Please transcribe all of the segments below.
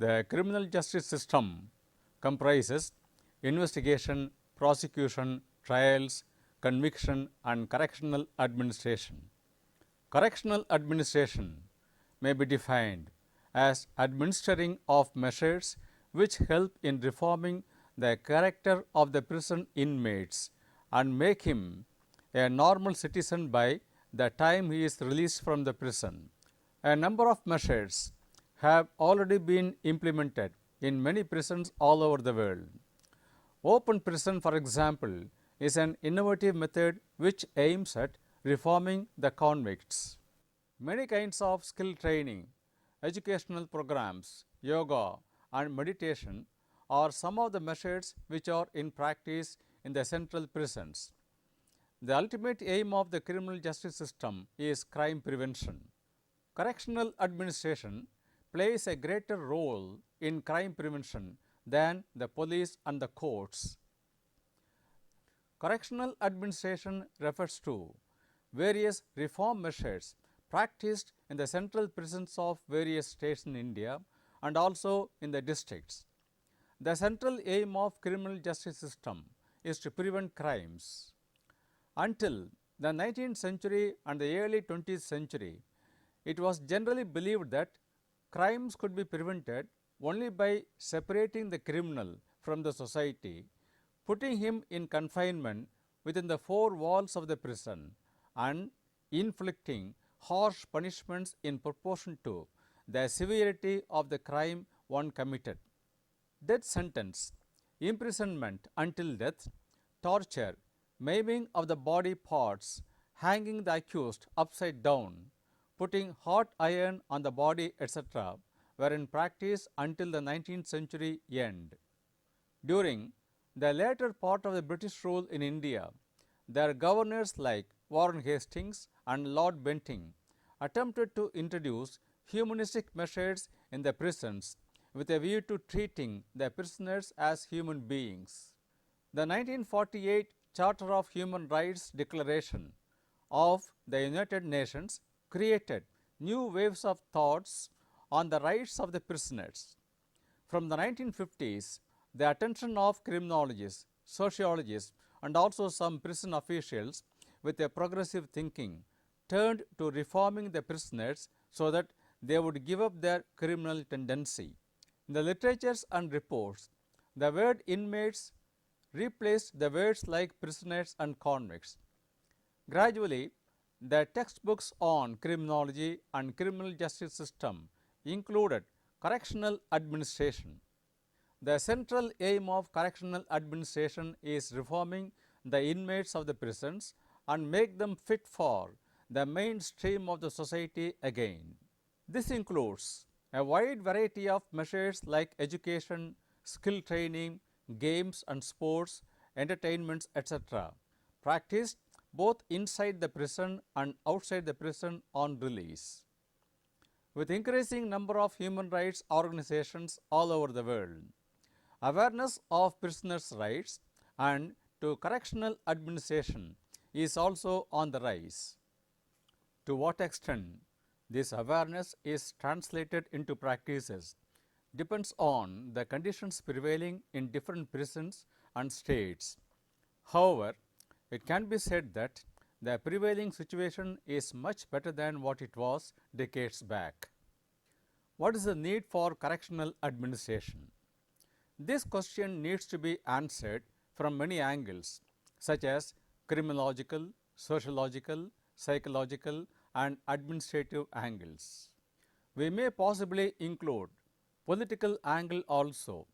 The criminal justice system comprises investigation, prosecution, trials, conviction and correctional administration. Correctional administration may be defined as administering of measures which help in reforming the character of the prison inmates and make him a normal citizen by the time he is released from the prison. A number of measures have already been implemented in many prisons all over the world. Open prison, for example, is an innovative method which aims at reforming the convicts. Many kinds of skill training, educational programs, yoga and meditation are some of the measures which are in practice in the central prisons. The ultimate aim of the criminal justice system is crime prevention. Correctional administration plays a greater role in crime prevention than the police and the courts. Correctional administration refers to various reform measures practiced in the central prisons of various states in India and also in the districts. The central aim of criminal justice system is to prevent crimes. Until the 19th century and the early 20th century, it was generally believed that crimes could be prevented only by separating the criminal from the society, putting him in confinement within the four walls of the prison and inflicting harsh punishments in proportion to the severity of the crime one committed. Death sentence, imprisonment until death, torture, maiming of the body parts, hanging the accused upside down, putting hot iron on the body, etc., were in practice until the 19th century end. During the later part of the British rule in India, their governors like Warren Hastings and Lord Bentinck attempted to introduce humanistic measures in the prisons with a view to treating the prisoners as human beings. The 1948 Charter of Human Rights Declaration of the United Nations created new waves of thoughts on the rights of the prisoners. From the 1950s, the attention of criminologists, sociologists and also some prison officials with a progressive thinking turned to reforming the prisoners so that they would give up their criminal tendency. In the literatures and reports, the word inmates replaced the words like prisoners and convicts. Gradually, the textbooks on criminology and criminal justice system included correctional administration. The central aim of correctional administration is reforming the inmates of the prisons and make them fit for the mainstream of the society again. This includes a wide variety of measures like education, skill training, games and sports, entertainments, etc., practiced both inside the prison and outside the prison on release. With increasing number of human rights organizations all over the world, awareness of prisoners' rights and to correctional administration is also on the rise. To what extent this awareness is translated into practices depends on the conditions prevailing in different prisons and states. However, it can be said that the prevailing situation is much better than what it was decades back. What is the need for correctional administration? This question needs to be answered from many angles, such as criminological, sociological, psychological and administrative angles. We may possibly include political angle also.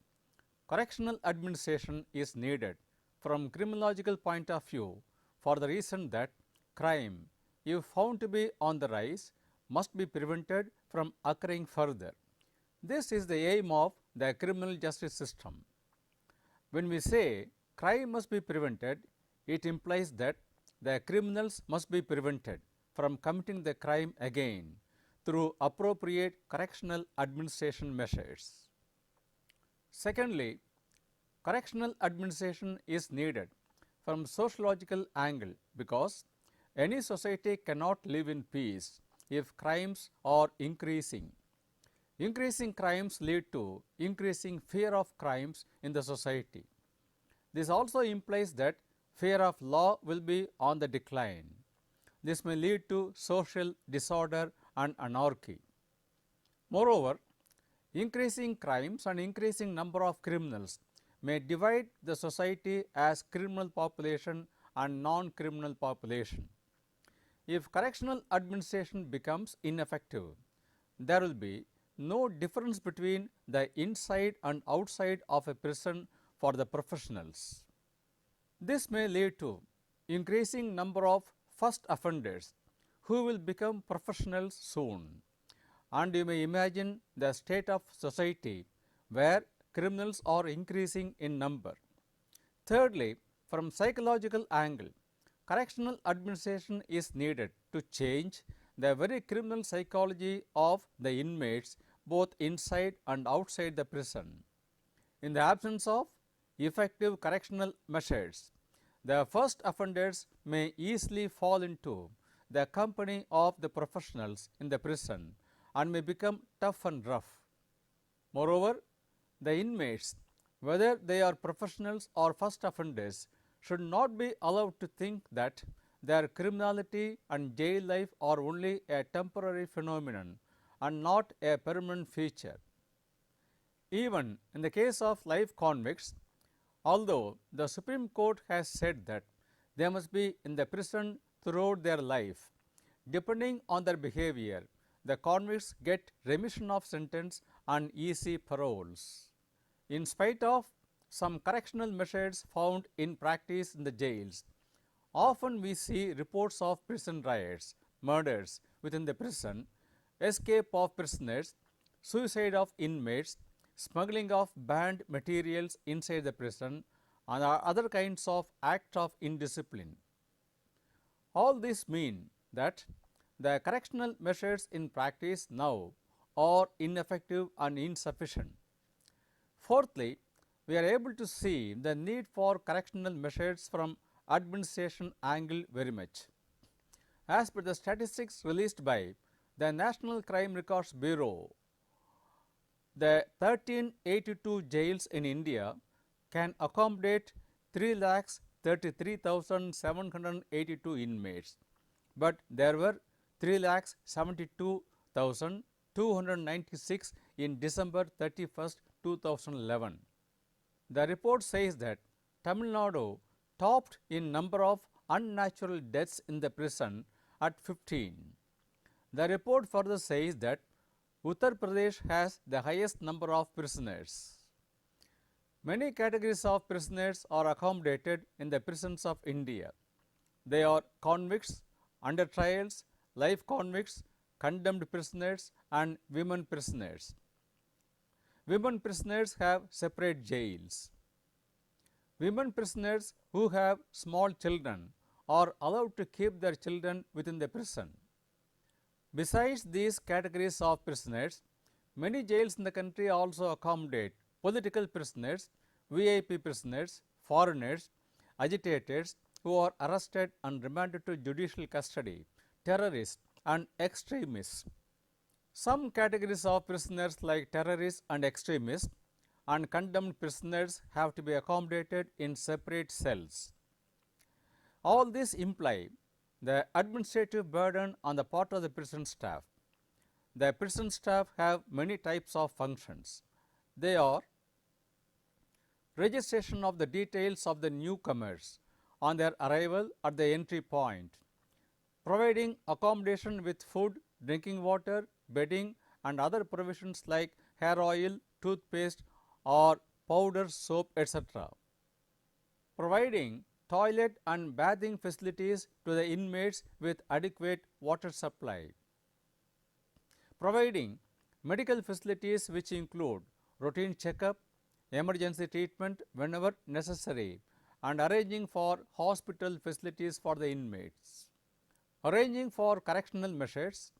Correctional administration is needed from criminological point of view for the reason that crime, if found to be on the rise, must be prevented from occurring further. This is the aim of the criminal justice system. When we say crime must be prevented, it implies that the criminals must be prevented from committing the crime again through appropriate correctional administration measures. Secondly, correctional administration is needed from sociological angle because any society cannot live in peace if crimes are increasing. Increasing crimes lead to increasing fear of crimes in the society. This also implies that fear of law will be on the decline. This may lead to social disorder and anarchy. Moreover, increasing crimes and increasing number of criminals may divide the society as criminal population and non-criminal population. If correctional administration becomes ineffective, there will be no difference between the inside and outside of a prison for the professionals. This may lead to increasing number of first offenders who will become professionals soon, and you may imagine the state of society where criminals are increasing in number. Thirdly, from psychological angle, correctional administration is needed to change the very criminal psychology of the inmates both inside and outside the prison. In the absence of effective correctional measures, the first offenders may easily fall into the company of the professionals in the prison and may become tough and rough. Moreover, the inmates, whether they are professionals or first offenders, should not be allowed to think that their criminality and jail life are only a temporary phenomenon and not a permanent feature. Even in the case of life convicts, although the Supreme Court has said that they must be in the prison throughout their life, depending on their behavior, the convicts get remission of sentence and easy paroles. In spite of some correctional measures found in practice in the jails, often we see reports of prison riots, murders within the prison, escape of prisoners, suicide of inmates, smuggling of banned materials inside the prison, and other kinds of acts of indiscipline. All this mean that the correctional measures in practice now are ineffective and insufficient. Fourthly, we are able to see the need for correctional measures from administration angle very much. As per the statistics released by the National Crime Records Bureau, the 1382 jails in India can accommodate 3,33,782 inmates, but there were 3,72,296 in December 31st, 2011. The report says that Tamil Nadu topped in number of unnatural deaths in the prison at 15. The report further says that Uttar Pradesh has the highest number of prisoners. Many categories of prisoners are accommodated in the prisons of India. They are convicts, under trials, life convicts, condemned prisoners, and women prisoners. Women prisoners have separate jails. Women prisoners who have small children are allowed to keep their children within the prison. Besides these categories of prisoners, many jails in the country also accommodate political prisoners, VIP prisoners, foreigners, agitators who are arrested and remanded to judicial custody, terrorists and extremists. Some categories of prisoners like terrorists and extremists and condemned prisoners have to be accommodated in separate cells. All this imply the administrative burden on the part of the prison staff. The prison staff have many types of functions. They are registration of the details of the newcomers on their arrival at the entry point, providing accommodation with food, drinking water, bedding and other provisions like hair oil, toothpaste or powder, soap, etc. Providing toilet and bathing facilities to the inmates with adequate water supply. Providing medical facilities which include routine checkup, emergency treatment whenever necessary and arranging for hospital facilities for the inmates. Arranging for correctional measures,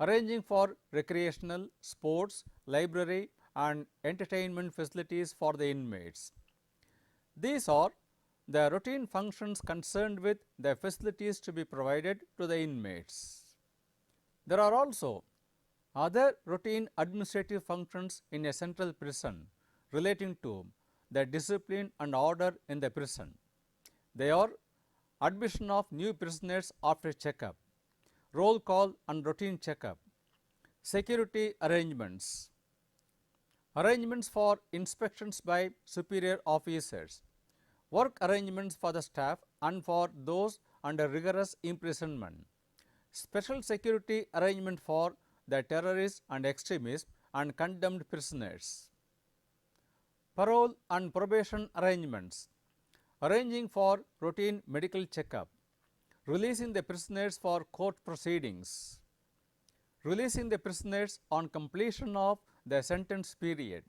arranging for recreational, sports, library and entertainment facilities for the inmates. These are the routine functions concerned with the facilities to be provided to the inmates. There are also Other routine administrative functions in a central prison relating to the discipline and order in the prison. They are admission of new prisoners after checkup, roll call and routine checkup, security arrangements, arrangements for inspections by superior officers, work arrangements for the staff and for those under rigorous imprisonment, special security arrangement for the terrorists and extremists and condemned prisoners, parole and probation arrangements, arranging for routine medical checkup, releasing the prisoners for court proceedings, releasing the prisoners on completion of the sentence period,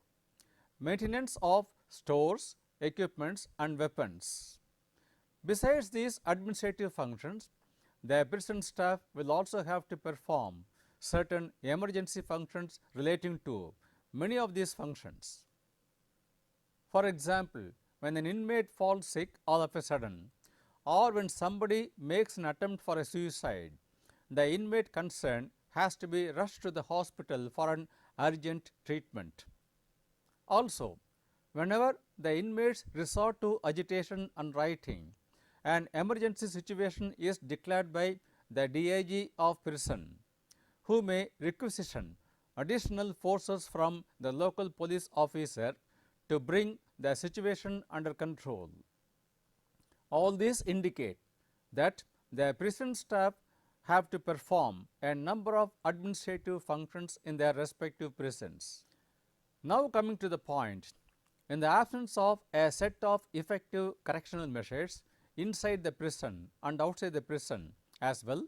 maintenance of stores, equipments and weapons. Besides these administrative functions, the prison staff will also have to perform certain emergency functions relating to many of these functions. For example, when an inmate falls sick all of a sudden, or when somebody makes an attempt for a suicide, the inmate concerned has to be rushed to the hospital for an urgent treatment. Also, whenever the inmates resort to agitation and rioting, an emergency situation is declared by the DIG of prison, who may requisition additional forces from the local police officer to bring the situation under control. All these indicate that the prison staff have to perform a number of administrative functions in their respective prisons. Now coming to the point, in the absence of a set of effective correctional measures inside the prison and outside the prison as well,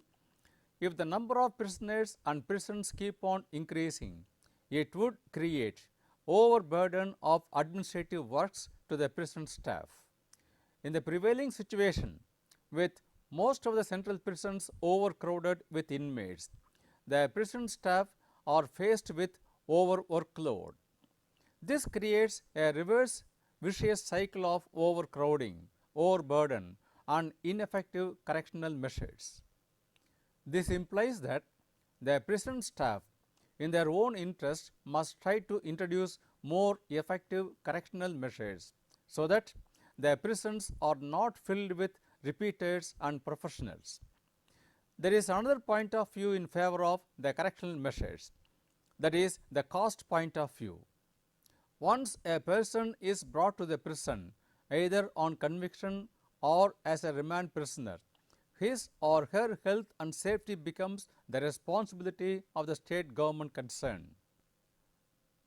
if the number of prisoners and prisons keep on increasing, it would create overburden of administrative works to the prison staff. In the prevailing situation, with most of the central prisons overcrowded with inmates, the prison staff are faced with overworkload. This creates a reverse vicious cycle of overcrowding, overburden and ineffective correctional measures. This implies that the prison staff in their own interest must try to introduce more effective correctional measures, so that the prisons are not filled with repeaters and professionals. There is another point of view in favor of the correctional measures, that is the cost point of view. Once a person is brought to the prison either on conviction or as a remand prisoner, his or her health and safety becomes the responsibility of the state government concerned.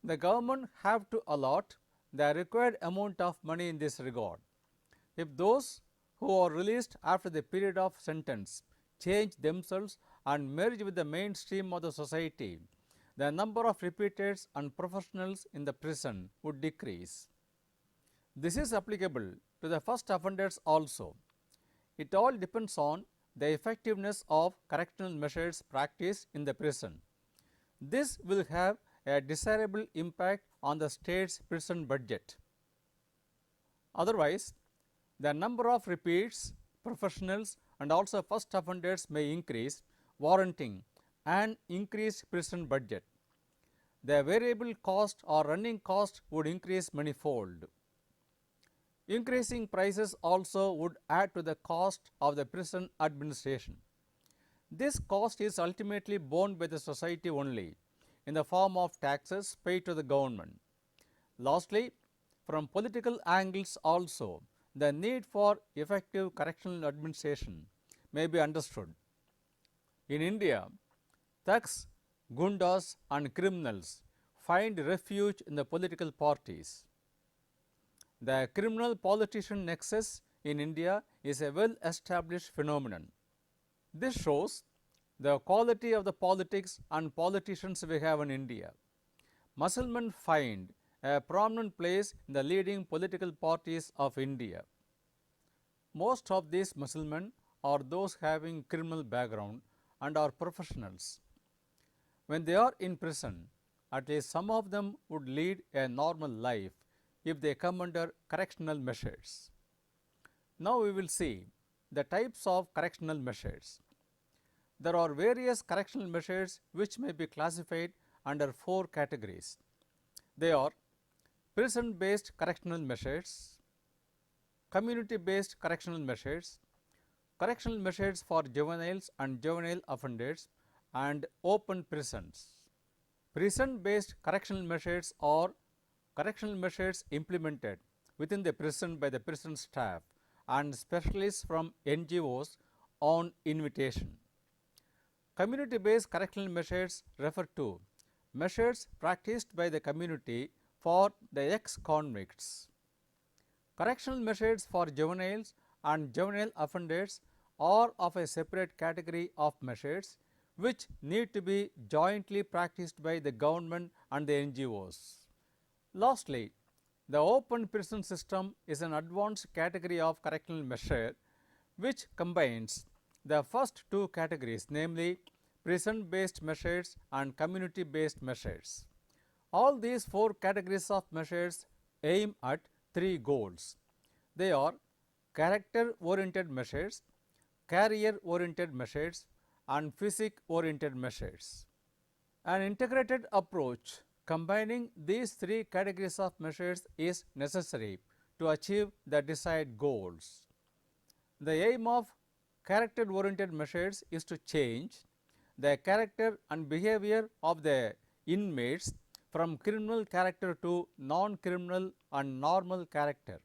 The government have to allot the required amount of money in this regard. If those who are released after the period of sentence change themselves and merge with the mainstream of the society, the number of repeaters and professionals in the prison would decrease. This is applicable to the first offenders also. It all depends on the effectiveness of correctional measures practiced in the prison. This will have a desirable impact on the state's prison budget. Otherwise, the number of repeats, professionals and also first offenders may increase, warranting an increased prison budget. The variable cost or running cost would increase manifold. Increasing prices also would add to the cost of the prison administration. This cost is ultimately borne by the society only in the form of taxes paid to the government. Lastly, from political angles also, the need for effective correctional administration may be understood. In India, thugs, gundas and criminals find refuge in the political parties. The criminal politician nexus in India is a well established phenomenon. This shows the quality of the politics and politicians we have in India. Muslims find a prominent place in the leading political parties of India. Most of these Muslims are those having criminal background and are professionals. When they are in prison, at least some of them would lead a normal life if they come under correctional measures. Now we will see the types of correctional measures. there are various correctional measures which may be classified under 4 categories. They are prison based correctional measures, community based correctional measures, correctional measures for juveniles and juvenile offenders, and open prisons. Prison based correctional measures are correctional measures implemented within the prison by the prison staff and specialists from NGOs on invitation. Community based correctional measures refer to measures practiced by the community for the ex-convicts. Correctional measures for juveniles and juvenile offenders are of a separate category of measures which need to be jointly practiced by the government and the NGOs. Lastly, the open prison system is an advanced category of correctional measure which combines the first two categories, namely prison based measures and community based measures. All these 4 categories of measures aim at 3 goals. They are character oriented measures, career oriented measures, and physic oriented measures. An integrated approach combining these 3 categories of measures is necessary to achieve the desired goals. The aim of character oriented measures is to change the character and behavior of the inmates from criminal character to non-criminal and normal character.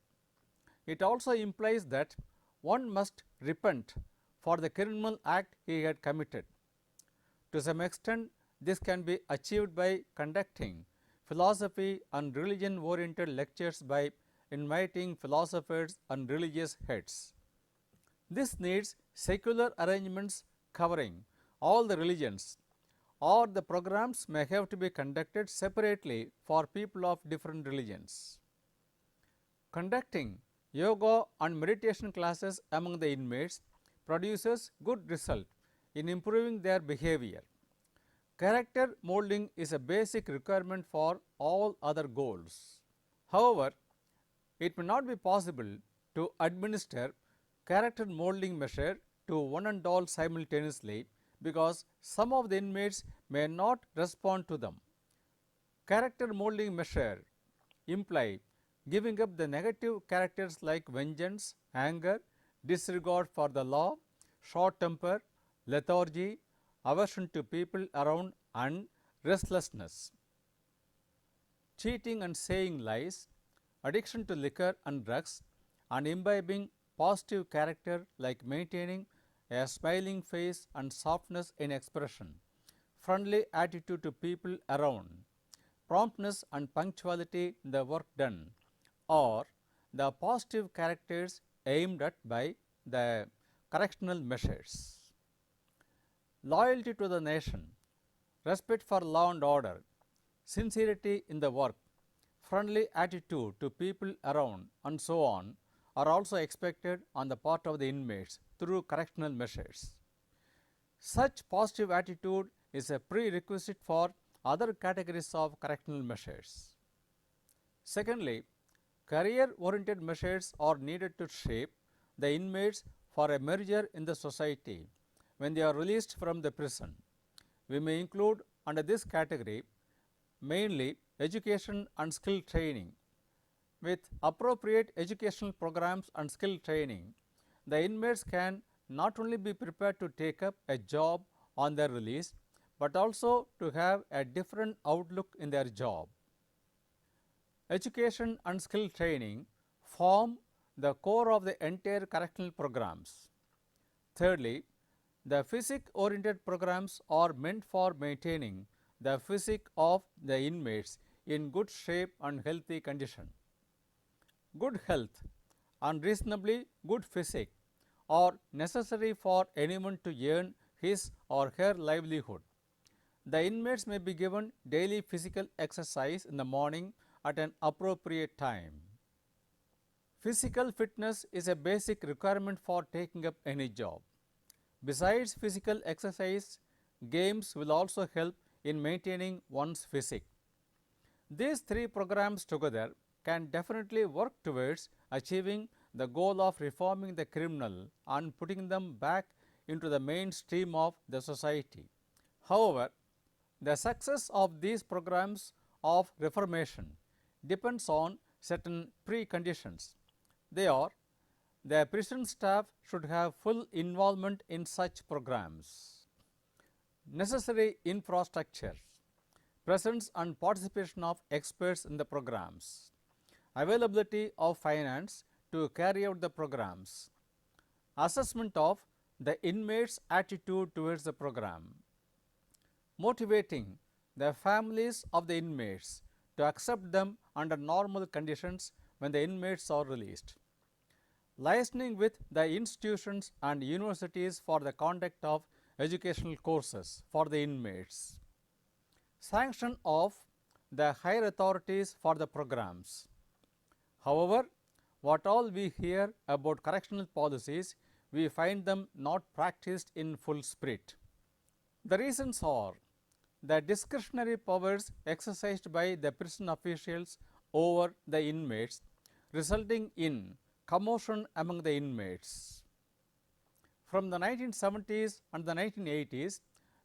It also implies that one must repent for the criminal act he had committed. To some extent, this can be achieved by conducting philosophy and religion oriented lectures by inviting philosophers and religious heads. This needs secular arrangements covering all the religions, or the programs may have to be conducted separately for people of different religions. Conducting yoga and meditation classes among the inmates produces good result in improving their behavior. Character molding is a basic requirement for all other goals. However, it may not be possible to administer character molding measure to one and all simultaneously because some of the inmates may not respond to them. Character molding measure imply giving up the negative characters like vengeance, anger, disregard for the law, short temper, lethargy, aversion to people around, and restlessness. Cheating and saying lies, addiction to liquor and drugs, and imbibing positive character like maintaining a smiling face and softness in expression, friendly attitude to people around, promptness and punctuality in the work done, or the positive characters aimed at by the correctional measures. Loyalty to the nation, respect for law and order, sincerity in the work, friendly attitude to people around, and so on are also expected on the part of the inmates through correctional measures. Such positive attitude is a prerequisite for other categories of correctional measures. Secondly, career-oriented measures are needed to shape the inmates for a merger in the society when they are released from the prison. We may include under this category mainly education and skill training. With appropriate educational programs and skill training, the inmates can not only be prepared to take up a job on their release, but also to have a different outlook in their job. Education and skill training form the core of the entire correctional programs. Thirdly, the physique-oriented programs are meant for maintaining the physique of the inmates in good shape and healthy condition. Good health and reasonably good physique are necessary for anyone to earn his or her livelihood. The inmates may be given daily physical exercise in the morning at an appropriate time. Physical fitness is a basic requirement for taking up any job. Besides physical exercise, games will also help in maintaining one's physique. These 3 programs together can definitely work towards achieving the goal of reforming the criminal and putting them back into the mainstream of the society. However, the success of these programs of reformation depends on certain preconditions. They are: the prison staff should have full involvement in such programs, necessary infrastructure, presence and participation of experts in the programs, availability of finance to carry out the programs, assessment of the inmates' attitude towards the program, motivating the families of the inmates to accept them under normal conditions when the inmates are released, liaising with the institutions and universities for the conduct of educational courses for the inmates, sanction of the higher authorities for the programs. However, what all we hear about correctional policies, we find them not practiced in full spirit. The reasons are the discretionary powers exercised by the prison officials over the inmates, resulting in commotion among the inmates. From the 1970s and the 1980s,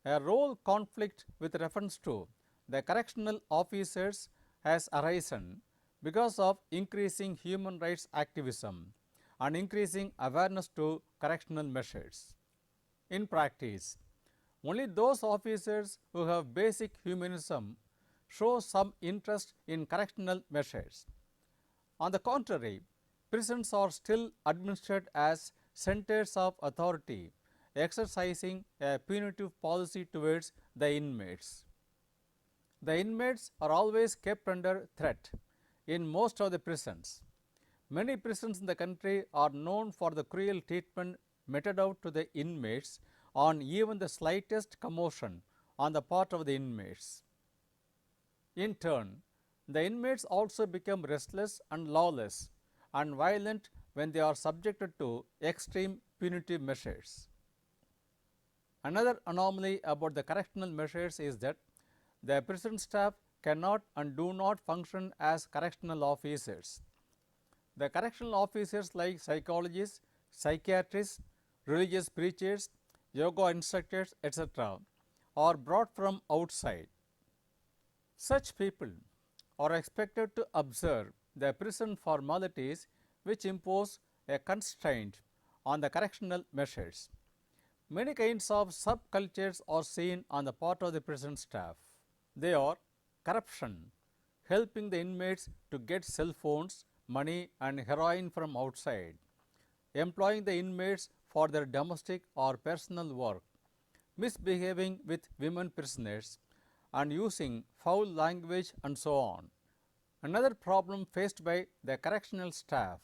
a role conflict with reference to the correctional officers has arisen because of increasing human rights activism and increasing awareness to correctional measures. In practice, only those officers who have basic humanism show some interest in correctional measures. On the contrary, prisons are still administered as centers of authority, exercising a punitive policy towards the inmates. The inmates are always kept under threat in most of the prisons. Many prisons in the country are known for the cruel treatment meted out to the inmates on even the slightest commotion on the part of the inmates. In turn, the inmates also become restless and lawless and violent when they are subjected to extreme punitive measures. Another anomaly about the correctional measures is that the prison staff cannot and do not function as correctional officers. The correctional officers like psychologists, psychiatrists, religious preachers, yoga instructors, etc. are brought from outside. Such people are expected to observe the prison formalities which impose a constraint on the correctional measures. Many kinds of subcultures are seen on the part of the prison staff. They are corruption, helping the inmates to get cell phones, money and heroin from outside, employing the inmates for their domestic or personal work, misbehaving with women prisoners and using foul language and so on. Another problem faced by the correctional staff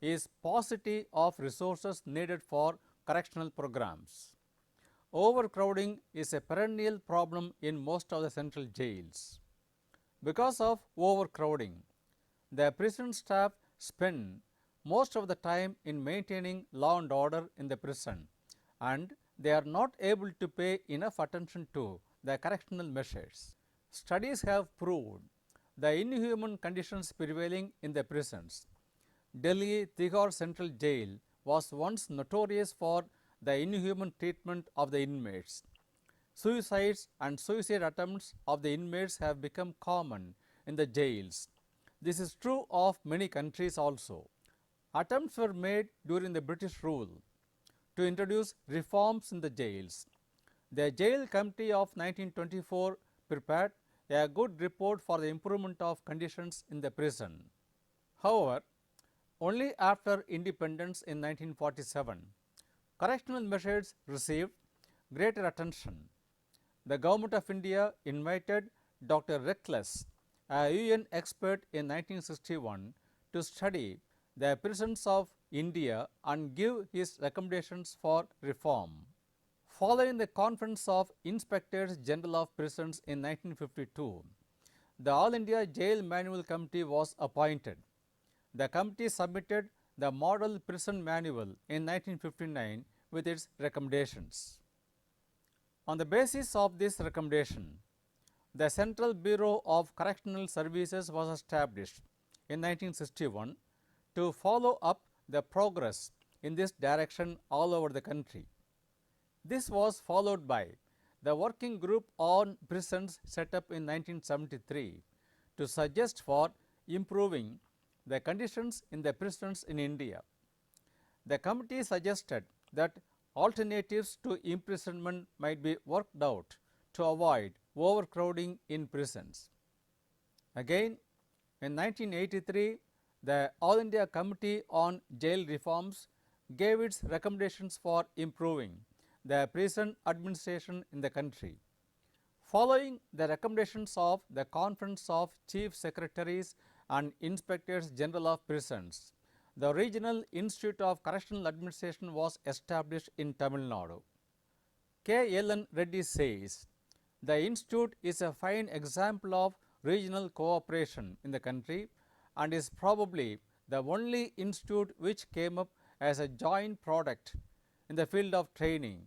is paucity of resources needed for correctional programs. Overcrowding is a perennial problem in most of the central jails. Because of overcrowding, the prison staff spend most of the time in maintaining law and order in the prison, and they are not able to pay enough attention to the correctional measures. Studies have proved the inhuman conditions prevailing in the prisons. Delhi Tihar Central Jail was once notorious for the inhuman treatment of the inmates. Suicides and suicide attempts of the inmates have become common in the jails. This is true of many countries also. Attempts were made during the British rule to introduce reforms in the jails. The Jail Committee of 1924 prepared a good report for the improvement of conditions in the prison. However, only after independence in 1947, correctional measures received greater attention. The Government of India invited Dr. Reckless, a UN expert in 1961, to study the prisons of India and give his recommendations for reform. Following the Conference of Inspectors General of Prisons in 1952, the All India Jail Manual Committee was appointed. The committee submitted the Model Prison Manual in 1959 with its recommendations. On the basis of this recommendation, the Central Bureau of Correctional Services was established in 1961 to follow up the progress in this direction all over the country. This was followed by the Working Group on Prisons set up in 1973 to suggest for improving the conditions in the prisons in India. The committee suggested that alternatives to imprisonment might be worked out to avoid overcrowding in prisons. Again, in 1983, the All India Committee on Jail Reforms gave its recommendations for improving the prison administration in the country. Following the recommendations of the Conference of Chief Secretaries and Inspectors General of Prisons, the Regional Institute of Correctional Administration was established in Tamil Nadu. K. L. Reddy says, the institute is a fine example of regional cooperation in the country and is probably the only institute which came up as a joint product in the field of training,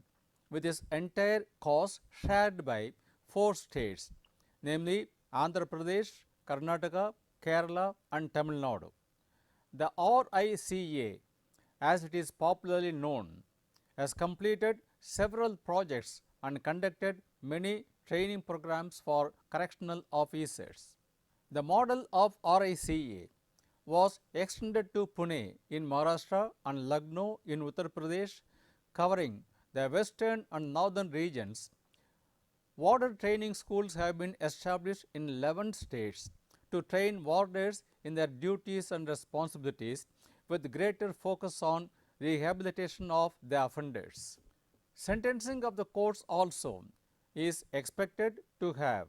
with its entire cost shared by 4 states, namely Andhra Pradesh, Karnataka, Kerala and Tamil Nadu. The RICA, as it is popularly known, has completed several projects and conducted many training programs for correctional officers. The model of RICA was extended to Pune in Maharashtra and Lucknow in Uttar Pradesh, covering the western and northern regions. Warder training schools have been established in 11 states to train warders in their duties and responsibilities, with greater focus on rehabilitation of the offenders. Sentencing of the courts also is expected to have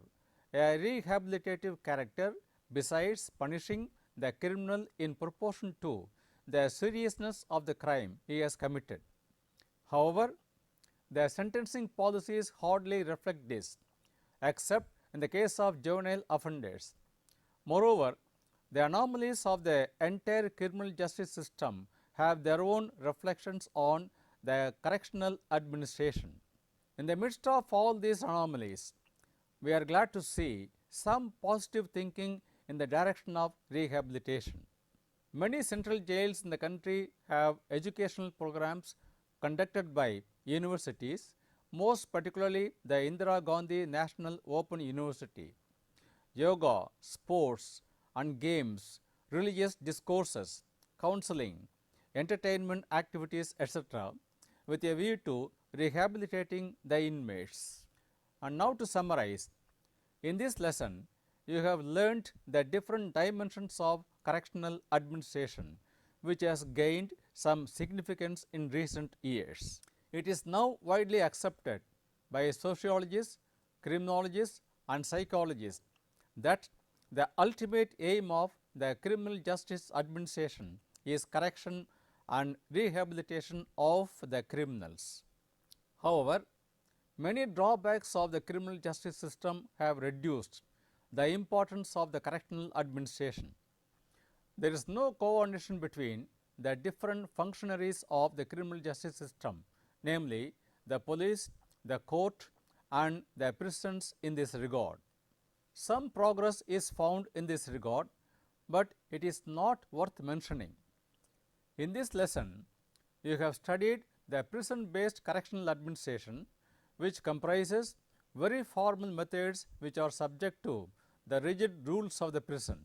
a rehabilitative character besides punishing the criminal in proportion to the seriousness of the crime he has committed. However, the sentencing policies hardly reflect this, except in the case of juvenile offenders. Moreover, the anomalies of the entire criminal justice system have their own reflections on the correctional administration. In the midst of all these anomalies, we are glad to see some positive thinking in the direction of rehabilitation. Many central jails in the country have educational programs conducted by universities, most particularly the Indira Gandhi National Open University. Yoga, sports and games, religious discourses, counseling, entertainment activities, etc., with a view to rehabilitating the inmates. And now to summarize, in this lesson, you have learnt the different dimensions of correctional administration, which has gained some significance in recent years. It is now widely accepted by sociologists, criminologists and psychologists that the ultimate aim of the criminal justice administration is correction and rehabilitation of the criminals. However, many drawbacks of the criminal justice system have reduced the importance of the correctional administration. There is no coordination between the different functionaries of the criminal justice system, namely the police, the court and the prisons in this regard. Some progress is found in this regard, but it is not worth mentioning. In this lesson, you have studied the prison-based correctional administration, which comprises very formal methods which are subject to the rigid rules of the prison.